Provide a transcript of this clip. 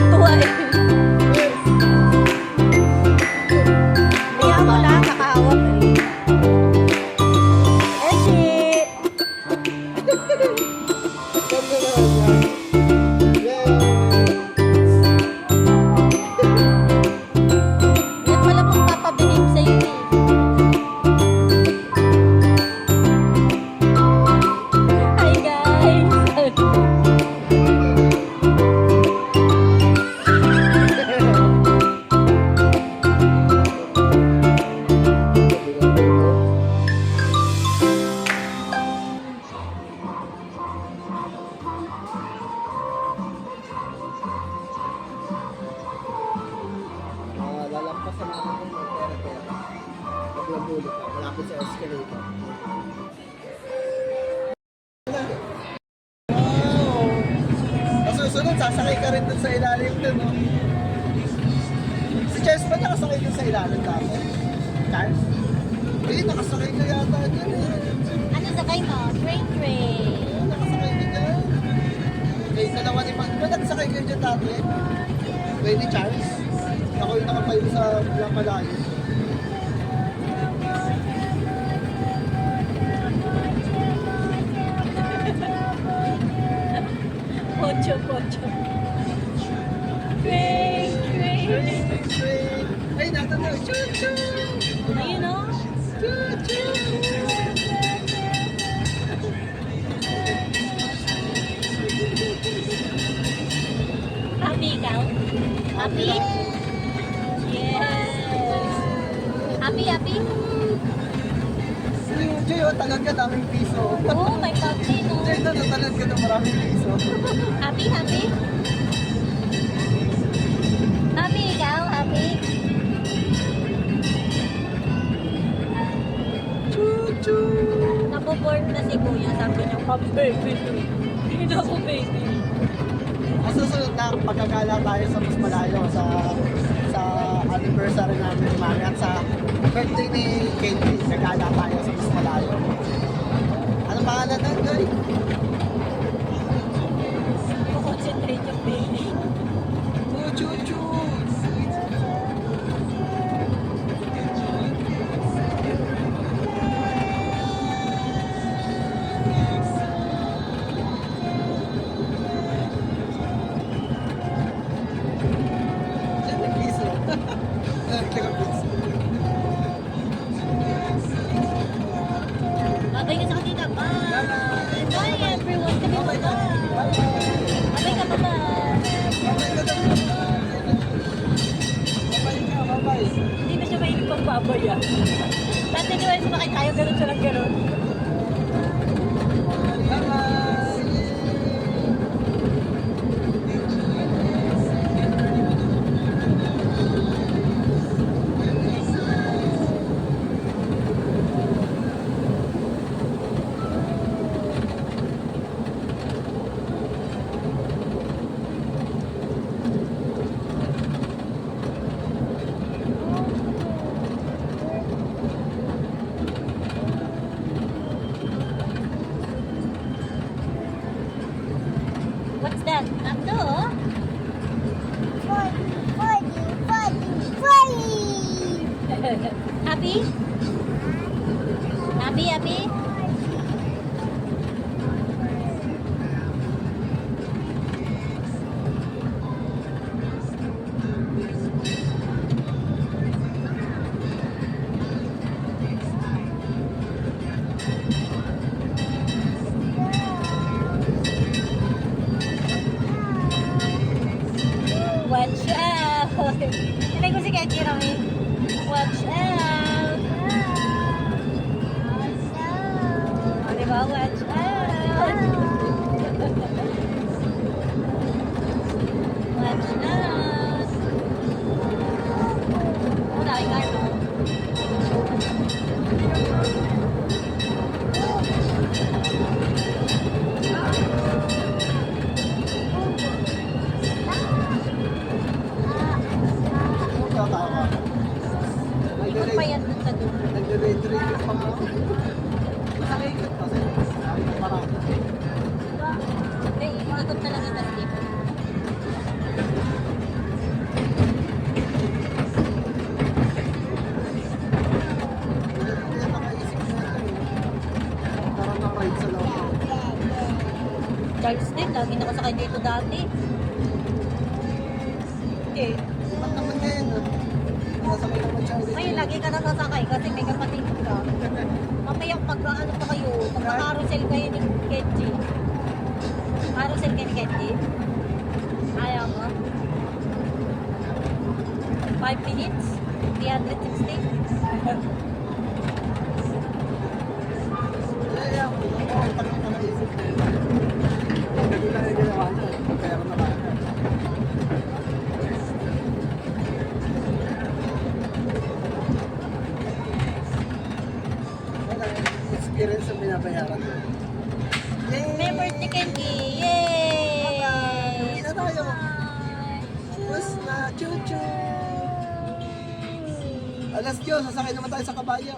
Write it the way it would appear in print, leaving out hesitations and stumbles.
Tuwa eh. Kaya mo lang, nakahawak eh. Eshi! Yan pala pong papabihim sa'yo eh. Hi guys! Lalampasan namin yung pera-pera. Maglabulit pa, malapit sa escalator. Wow! Masusunod, sasakay ka rin dun sa ilalim dun, no? Si Charles ba nakasakay dun sa ilalim dati? Charles? Eh, nakasakay ka yata dyan eh. Ano sakay mo? Train train. Nakasakay ka dyan. Eh, dalawa ni Mag. Ba nakasakay ka dyan dati? Pwede, Charles? Ako yung nakapayo sa malayo. Pocho, pocho. Train train. Ay, natanda. Choo-choo! Ayun o. Happy ikaw? Happy? Yes. Happy, happy? Jay, talag ka daming piso. Oh, may puppy no. Jay, talag ka na maraming piso. Happy, happy? Happy ikaw? Happy? Choo-choo! Napo-board na si Kuya. Sabi niya, baby. Hindi na ako baby. Ang susunod na pagkagala tayo sa mas malayo sa anniversary namin ni Mami at sa birthday ni Katie. Gagala tayo sa mas malayo. Ano pangalan na, Joy? Concentrate yung baby. Choo-choo! Babay ka sa kanila. Bye. Bye everyone. Sabi mo bye. Babay ka pa ba? Hindi na siya mainit pang babay ah. Dati di ba sumakay tayo, ganun siya lang ganun. What's that? Ando? Happy? Happy, happy? Watch out! Tinay ko si Kati Rami. Watch out! Charles din, lagi nakasakay dito dati. Okay. Ba't naman ngayon, no? Nakasakay naman siya ulit. Ngayon, lagi ka nasasakay kasi may kapatid ka. Mamaya pag ano pa kayo, pag carousel kayo ni Kenji. Carousel kayo ni Kenji. Ayaw mo? 5 minutes? 360? Kaya ako, ang tanong ko naisip ko. Ganun lang yung ginawa niya. Kaya ako naman. Experience ang binabayaran mo. Yay! May birthday Kenji! Yay! Uwi na tayo. Bye! Tapos na, chuchu! Alas Diyos, sasakay naman tayo sa kabayo.